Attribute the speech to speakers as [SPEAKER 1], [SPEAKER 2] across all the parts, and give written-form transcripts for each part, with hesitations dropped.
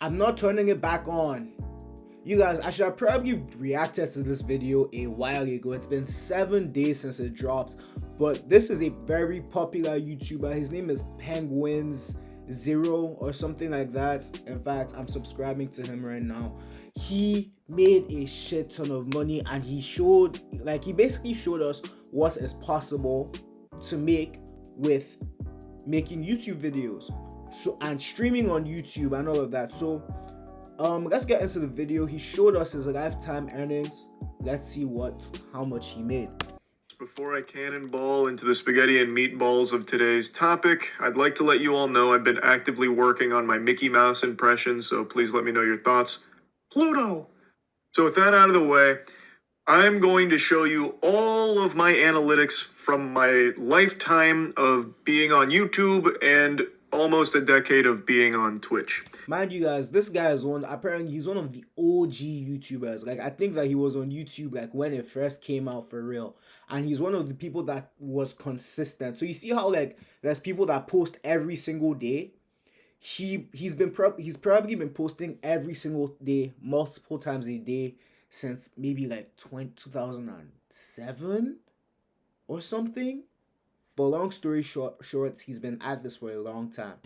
[SPEAKER 1] I'm not turning it back on. You guys, I should have probably reacted to this video a while ago. It's been 7 days since it dropped, but this is a very popular YouTuber. His name is Penguins Zero or something like that. In fact, I'm subscribing to him right now. He made a shit ton of money, and he basically showed us what is possible to make with making YouTube videos, and streaming on YouTube and all of that. So let's get into the video. He showed us his lifetime earnings. Let's see how much he made.
[SPEAKER 2] Before I cannonball into the spaghetti and meatballs of today's topic, I'd like to let you all know I've been actively working on my Mickey Mouse impression, so please let me know your thoughts. Pluto! So with that out of the way, I'm going to show you all of my analytics from my lifetime of being on YouTube and almost a decade of being on Twitch.
[SPEAKER 1] Mind you guys, this guy is apparently he's one of the OG YouTubers. Like, I think that he was on YouTube like when it first came out for real. And he's one of the people that was consistent. So you see how like there's people that post every single day. He's probably been posting every single day, multiple times a day since maybe like 2007 or something. But long story short, he's been at this for a long time.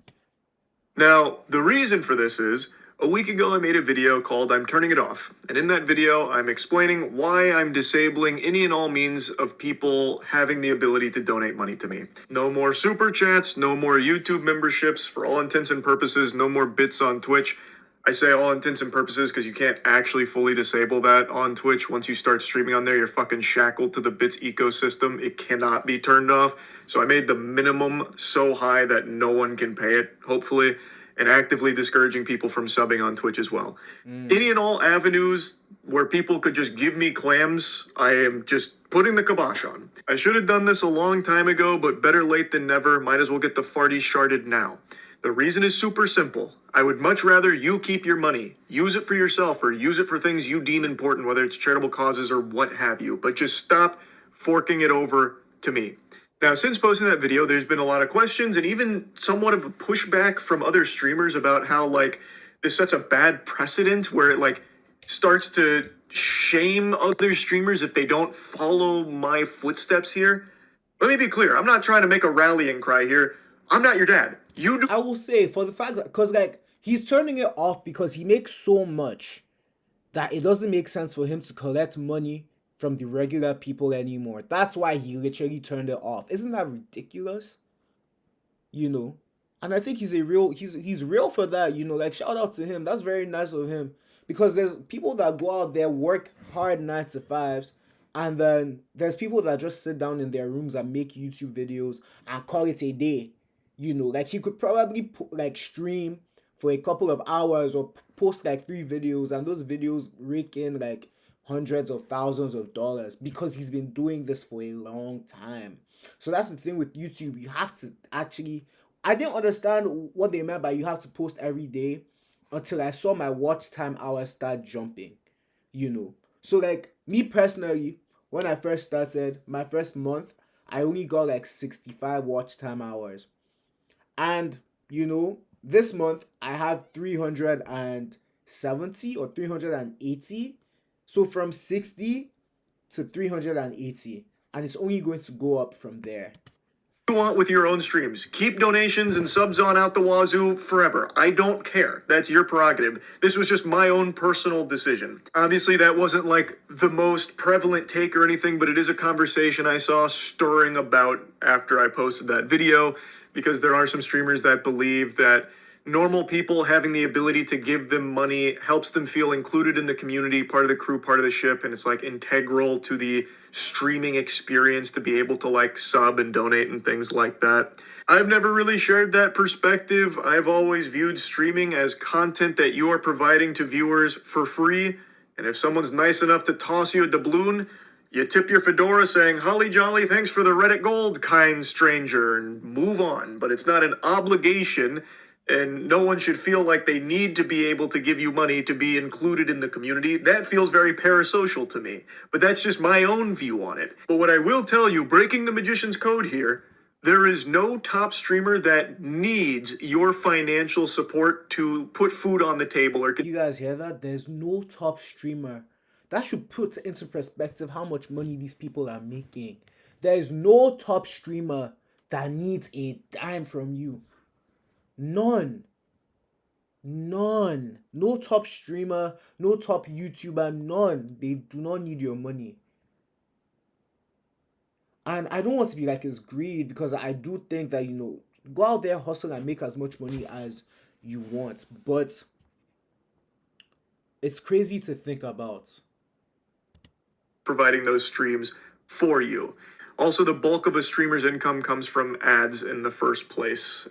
[SPEAKER 2] Now, the reason for this is, a week ago I made a video called I'm Turning It Off, and in that video I'm explaining why I'm disabling any and all means of people having the ability to donate money to me. No more super chats, no more YouTube memberships, for all intents and purposes, no more bits on Twitch. I say all intents and purposes because you can't actually fully disable that on Twitch. Once you start streaming on there, you're fucking shackled to the bits ecosystem. It cannot be turned off. So I made the minimum so high that no one can pay it, hopefully, and actively discouraging people from subbing on Twitch as well. Any and all avenues where people could just give me clams, I am just putting the kibosh on. I should have done this a long time ago, but better late than never. Might as well get the farty sharded now. The reason is super simple. I would much rather you keep your money, use it for yourself, or use it for things you deem important, whether it's charitable causes or what have you, but just stop forking it over to me. Now, since posting that video, there's been a lot of questions and even somewhat of a pushback from other streamers about how, like, this sets a bad precedent where it, like, starts to shame other streamers if they don't follow my footsteps here. Let me be clear. I'm not trying to make a rallying cry here. I'm not your dad. You do.
[SPEAKER 1] I will say, for the fact that, because like he's turning it off because he makes so much that it doesn't make sense for him to collect money from the regular people anymore. That's why he literally turned it off. Isn't that ridiculous? You know, and I think he's real for that. You know, like, shout out to him. That's very nice of him, because there's people that go out there, work hard 9 to 5s, and then there's people that just sit down in their rooms and make YouTube videos and call it a day. You know, like he could probably stream for a couple of hours or post like 3 videos, and those videos rake in like hundreds of thousands of dollars because he's been doing this for a long time. So that's the thing with YouTube. You have to actually, I didn't understand what they meant by you have to post every day until I saw my watch time hours start jumping, you know. So like me personally, when I first started, my first month, I only got like 65 watch time hours. And, you know, this month I have 370 or 380. So from 60 to 380. And it's only going to go up from there.
[SPEAKER 2] You want with your own streams. Keep donations and subs on out the wazoo forever. I don't care. That's your prerogative. This was just my own personal decision. Obviously, that wasn't like the most prevalent take or anything, but it is a conversation I saw stirring about after I posted that video, because there are some streamers that believe that normal people having the ability to give them money helps them feel included in the community, part of the crew, part of the ship, and it's like integral to the streaming experience to be able to like sub and donate and things like that. I've never really shared that perspective. I've always viewed streaming as content that you are providing to viewers for free, and if someone's nice enough to toss you a doubloon, you tip your fedora saying, "Holly jolly, thanks for the Reddit gold, kind stranger," and move on. But it's not an obligation, and no one should feel like they need to be able to give you money to be included in the community. That feels very parasocial to me, but that's just my own view on it. But what I will tell you, breaking the magician's code here, There is no top streamer that needs your financial support to put food on the table or
[SPEAKER 1] You guys hear that? There's no top streamer. That should put into perspective how much money these people are making. There's no top streamer that needs a dime from you. None. None. No top streamer, no top YouTuber, none. They do not need your money. And I don't want to be like it's greed, because I do think that, go out there, hustle, and make as much money as you want. But it's crazy to think about.
[SPEAKER 2] providing those streams for you. Also, the bulk of a streamer's income comes from ads in the first place.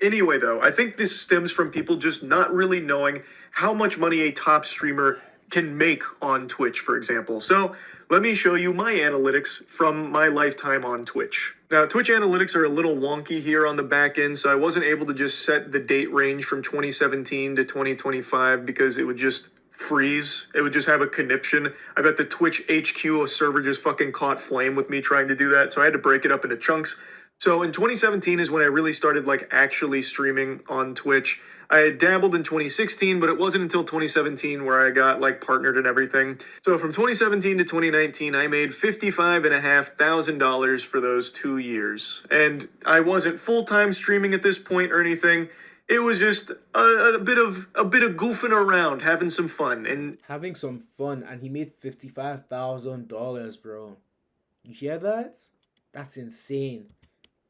[SPEAKER 2] Anyway, though, I think this stems from people just not really knowing how much money a top streamer can make on Twitch, for example. So let me show you my analytics from my lifetime on Twitch. Now, Twitch analytics are a little wonky here on the back end, so I wasn't able to just set the date range from 2017 to 2025 because it would just freeze. It would just have a conniption. I bet the Twitch HQ server just fucking caught flame with me trying to do that, so I had to break it up into chunks. So in 2017 is when I really started like actually streaming on Twitch. I had dabbled in 2016, but it wasn't until 2017 where I got like partnered and everything. So from 2017 to 2019, I made $55,500 for those 2 years. And I wasn't full-time streaming at this point or anything. It was just a bit of goofing around, having some fun. And
[SPEAKER 1] Having some fun, and he made $55,000, bro. You hear that? That's insane.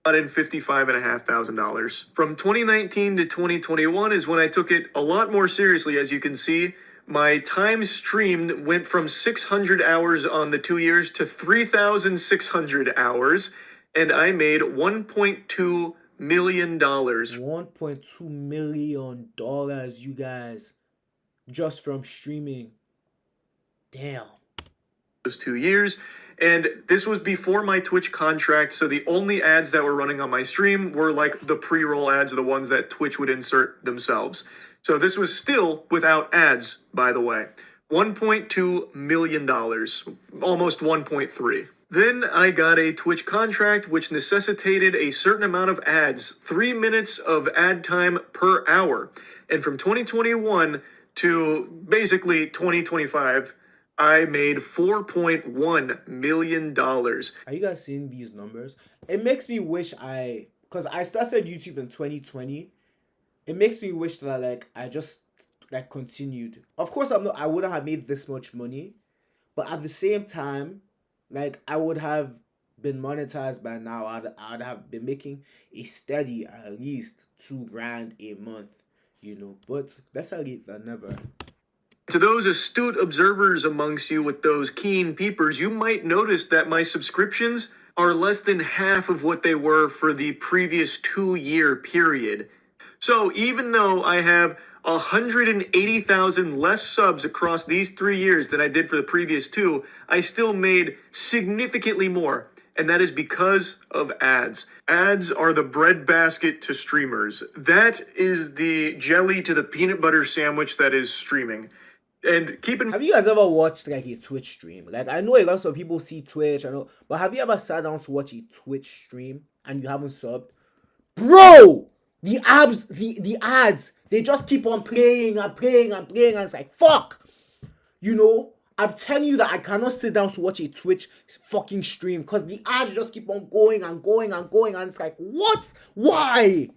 [SPEAKER 2] got in $55,500. From 2019 to 2021 is when I took it a lot more seriously. As you can see, my time streamed went from 600 hours on the 2 years to 3,600 hours, and I made $1.2 million.
[SPEAKER 1] $1.2 million, you guys, just from streaming. Damn.
[SPEAKER 2] Those 2 years. And this was before my Twitch contract, so the only ads that were running on my stream were like the pre-roll ads, the ones that Twitch would insert themselves. So this was still without ads, by the way. $1.2 million, almost 1.3. Then I got a Twitch contract which necessitated a certain amount of ads, 3 minutes of ad time per hour. And from 2021 to basically 2025, I made $4.1 million.
[SPEAKER 1] Are you guys seeing these numbers? It makes me wish because I started YouTube in 2020. It makes me wish that I just continued. Of course, I wouldn't have made this much money, but at the same time, I would have been monetized by now. I'd have been making a steady at least $2,000 a month, But better late than never.
[SPEAKER 2] To those astute observers amongst you with those keen peepers, you might notice that my subscriptions are less than half of what they were for the previous 2-year period. So even though I have 180,000 less subs across these 3 years than I did for the previous 2, I still made significantly more. And that is because of ads. Ads are the breadbasket to streamers. That is the jelly to the peanut butter sandwich that is streaming. And
[SPEAKER 1] have you guys ever watched a Twitch stream? I know a lot of people see Twitch, but have you ever sat down to watch a Twitch stream and you haven't subbed? Bro! The ads, they just keep on playing and playing and playing, and it's like, fuck! I'm telling you that I cannot sit down to watch a Twitch fucking stream because the ads just keep on going and going and going, and it's like, what? Why?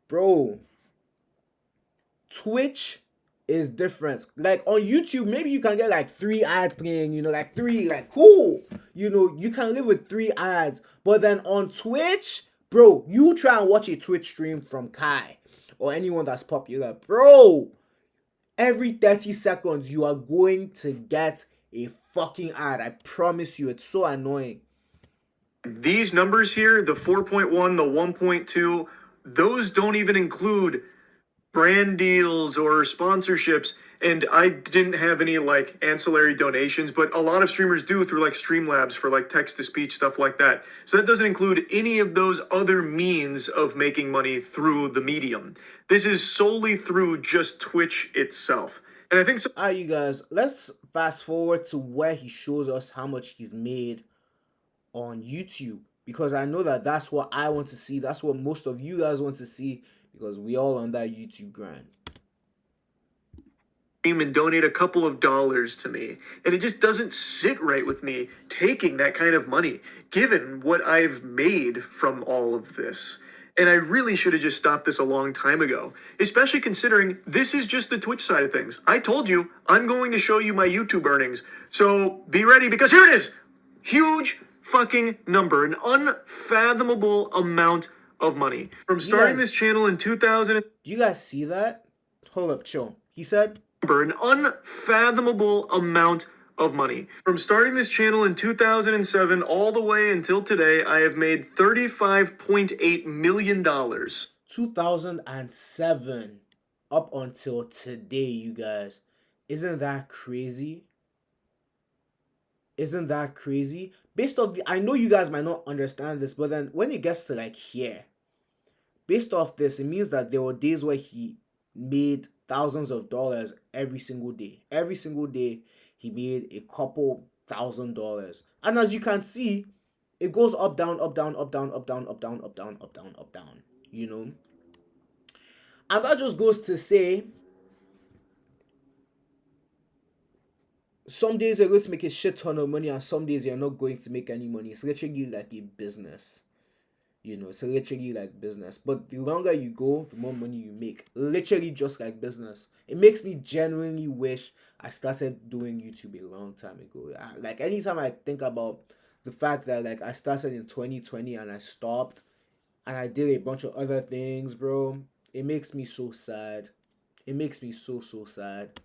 [SPEAKER 1] Bro. Twitch is different. On YouTube, maybe you can get 3 ads playing, 3, cool. You can live with 3 ads. But then on Twitch, bro, you try and watch a Twitch stream from Kai or anyone that's popular, bro. Every 30 seconds, you are going to get a fucking ad. I promise you, it's so annoying.
[SPEAKER 2] These numbers here, the 4.1, the 1.2, those don't even include brand deals or sponsorships, and I didn't have any ancillary donations, but a lot of streamers do through Streamlabs for text-to-speech, stuff like that. So that doesn't include any of those other means of making money through the medium. This is solely through just Twitch itself. And I think so.
[SPEAKER 1] Alright, you guys, let's fast forward to where he shows us how much he's made on YouTube. because I know that that's what I want to see. That's what most of you guys want to see, because we all on that YouTube grind.
[SPEAKER 2] And donate a couple of dollars to me. And it just doesn't sit right with me taking that kind of money, given what I've made from all of this. And I really should have just stopped this a long time ago, especially considering this is just the Twitch side of things. I told you I'm going to show you my YouTube earnings. So be ready, because here it is. Huge fucking number, an unfathomable amount of money. From starting this channel in 2000.
[SPEAKER 1] Do you guys see that? Hold up, chill. He said,
[SPEAKER 2] an unfathomable amount of money. From starting this channel in 2007 all the way until today, I have made $35.8 million.
[SPEAKER 1] 2007 up until today, you guys. Isn't that crazy? Isn't that crazy? Based off I know you guys might not understand this, but then when it gets to like here, based off this, it means that there were days where he made thousands of dollars every single day. Every single day, he made a couple $1,000. And as you can see, it goes up, down, up, down, up, down, up, down, up, down, up, down, up, down, up, down. You know? And that just goes to say, some days you're going to make a shit ton of money, and some days you're not going to make any money. It's literally like a business. You know, it's literally like business. But the longer you go, the more money you make. Literally just like business. It makes me genuinely wish I started doing YouTube a long time ago. Like, anytime I think about the fact that, like, I started in 2020 and I stopped and I did a bunch of other things, bro, it makes me so sad. It makes me so sad.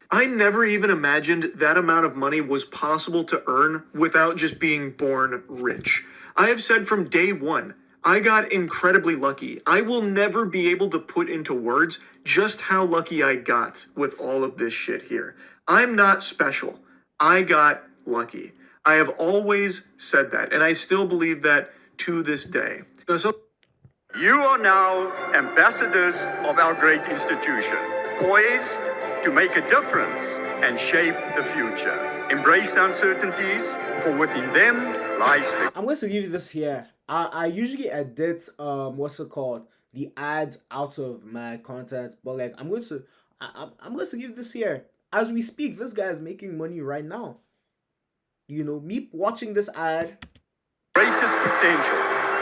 [SPEAKER 2] I never even imagined that amount of money was possible to earn without just being born rich. I have said from day one, I got incredibly lucky. I will never be able to put into words just how lucky I got with all of this shit here. I'm not special. I got lucky. I have always said that, and I still believe that to this day.
[SPEAKER 3] You are now ambassadors of our great institution, poised to make a difference and shape the future. Embrace uncertainties, for within them lies the...
[SPEAKER 1] I'm going to give you this here. I usually edit what's it called, the ads out of my content, but like I'm going to give this here. As we speak, this guy is making money right now. You know, me watching this ad,
[SPEAKER 3] greatest potential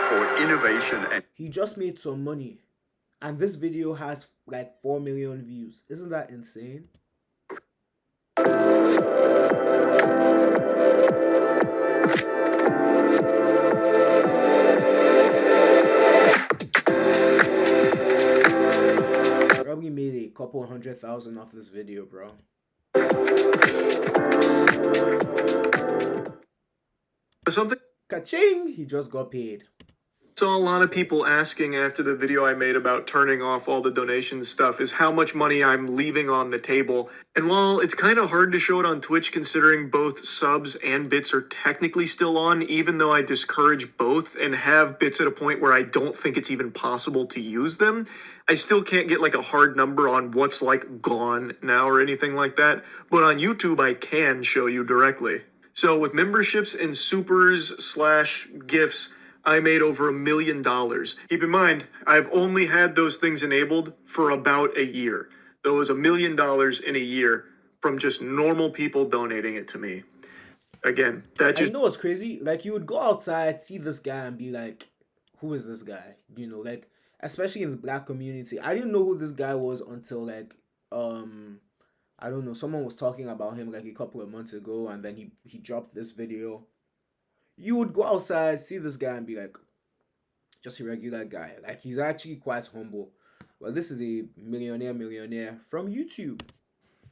[SPEAKER 3] for innovation, and
[SPEAKER 1] he just made some money, and this video has like 4 million views. Isn't that insane? Probably made a couple 100,000 off this video, bro.
[SPEAKER 2] Something.
[SPEAKER 1] Ka-ching! He just got paid.
[SPEAKER 2] Saw a lot of people asking after the video I made about turning off all the donation stuff is how much money I'm leaving on the table. And while it's kind of hard to show it on Twitch considering both subs and bits are technically still on, even though I discourage both and have bits at a point where I don't think it's even possible to use them, I still can't get like a hard number on what's like gone now or anything like that. But on YouTube, I can show you directly. So with memberships and supers/gifts, I made over $1 million. Keep in mind, I've only had those things enabled for about a year. That was $1 million in a year from just normal people donating it to me. Again, that just...
[SPEAKER 1] You know what's crazy? Like, you would go outside, see this guy, and be like, who is this guy? You know, like, especially in the black community. I didn't know who this guy was until, like, I don't know, someone was talking about him, like, a couple of months ago, and then he dropped this video. You would go outside, see this guy, and be like, just a regular guy. Like, he's actually quite humble. But this is a millionaire from YouTube.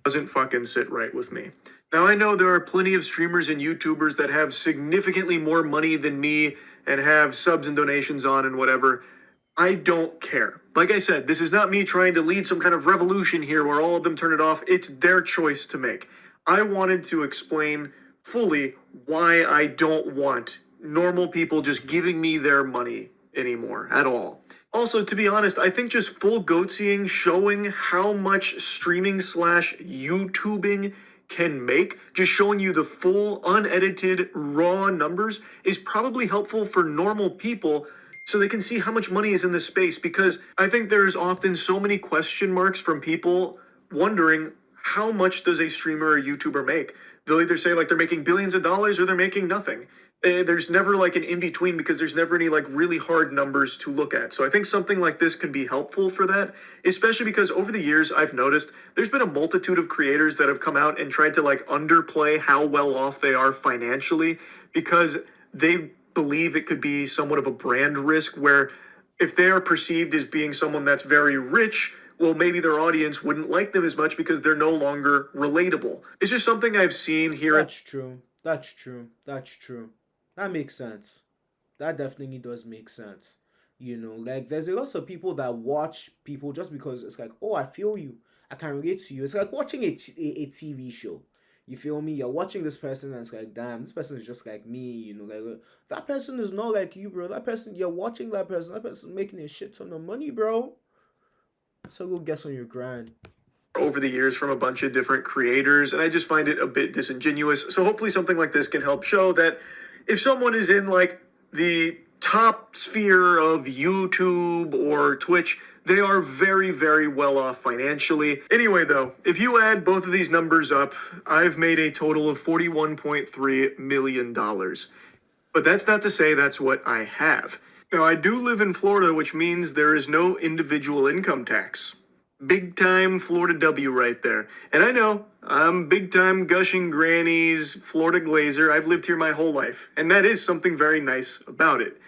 [SPEAKER 2] Doesn't fucking sit right with me. Now, I know there are plenty of streamers and YouTubers that have significantly more money than me and have subs and donations on and whatever. I don't care. Like I said, this is not me trying to lead some kind of revolution here where all of them turn it off. It's their choice to make. I wanted to explain fully why I don't want normal people just giving me their money anymore at all. Also, to be honest, I think just full goatseeing, showing how much streaming/YouTubing can make, just showing you the full, unedited, raw numbers is probably helpful for normal people so they can see how much money is in this space. Because I think there's often so many question marks from people wondering, how much does a streamer or YouTuber make? They'll either say like they're making billions of dollars or they're making nothing. There's never like an in between because there's never any like really hard numbers to look at. So I think something like this can be helpful for that, especially because over the years I've noticed there's been a multitude of creators that have come out and tried to like underplay how well off they are financially because they believe it could be somewhat of a brand risk where if they are perceived as being someone that's very rich, well, maybe their audience wouldn't like them as much because they're no longer relatable. It's just something I've seen here.
[SPEAKER 1] That's true. That's true. That's true. That makes sense. That definitely does make sense. You know, like there's a lot of people that watch people just because it's like, oh, I feel you. I can relate to you. It's like watching a TV show. You feel me? You're watching this person and it's like, damn, this person is just like me. You know, like that person is not like you, bro. That person, you're watching that person making a shit ton of money, bro. So go guess on your grind.
[SPEAKER 2] Over the years from a bunch of different creators, and I just find it a bit disingenuous. So hopefully something like this can help show that if someone is in like the top sphere of YouTube or Twitch, they are very, very well off financially. Anyway, though, if you add both of these numbers up, I've made a total of $41.3 million. But that's not to say that's what I have. Now, I do live in Florida, which means there is no individual income tax. Big time Florida W right there. And I know, I'm big time gushing grannies, Florida glazer. I've lived here my whole life. And that is something very nice about it.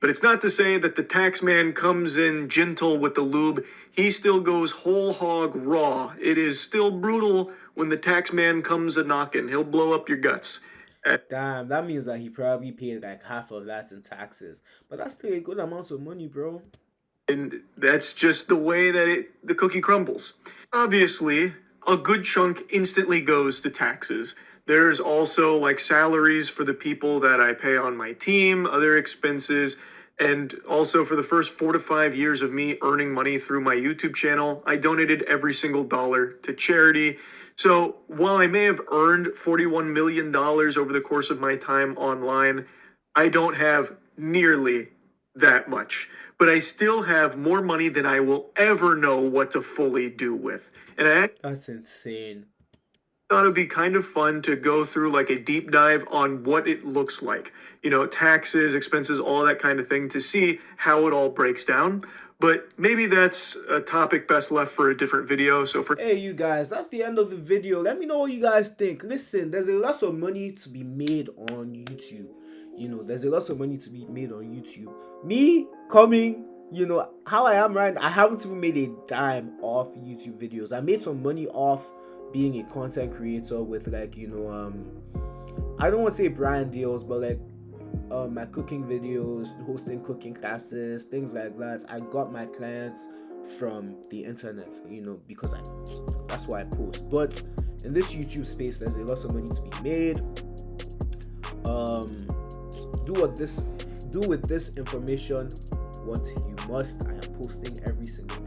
[SPEAKER 2] But it's not to say that the tax man comes in gentle with the lube. He still goes whole hog raw. It is still brutal when the tax man comes a knocking. He'll blow up your guts.
[SPEAKER 1] Damn, that means that he probably paid like half of that in taxes. But that's still a good amount of money, bro.
[SPEAKER 2] And that's just the way that the cookie crumbles. Obviously, a good chunk instantly goes to taxes. There's also like salaries for the people that I pay on my team, other expenses, and also for the first 4 to 5 years of me earning money through my YouTube channel, I donated every single dollar to charity. So while I may have earned $41 million over the course of my time online, I don't have nearly that much. But I still have more money than I will ever know what to fully do with. And
[SPEAKER 1] That's insane.
[SPEAKER 2] thought it'd be kind of fun to go through like a deep dive on what it looks like. You know, taxes, expenses, all that kind of thing to see how it all breaks down. But maybe that's a topic best left for a different video. So for
[SPEAKER 1] Hey, you guys, that's the end of the video. Let me know what you guys think. Listen, there's a lot of money to be made on YouTube. You know, there's a lot of money to be made on YouTube. Me coming, you know, how I am right now, I haven't even made a dime off YouTube videos. I made some money off being a content creator with like, you know, I don't want to say brand deals, but like my cooking videos, hosting cooking classes, things like that. I got my clients from the internet, you know, because that's why I post. But in this YouTube space, there's a lot of money to be made. Do with this information what you must. I am posting every single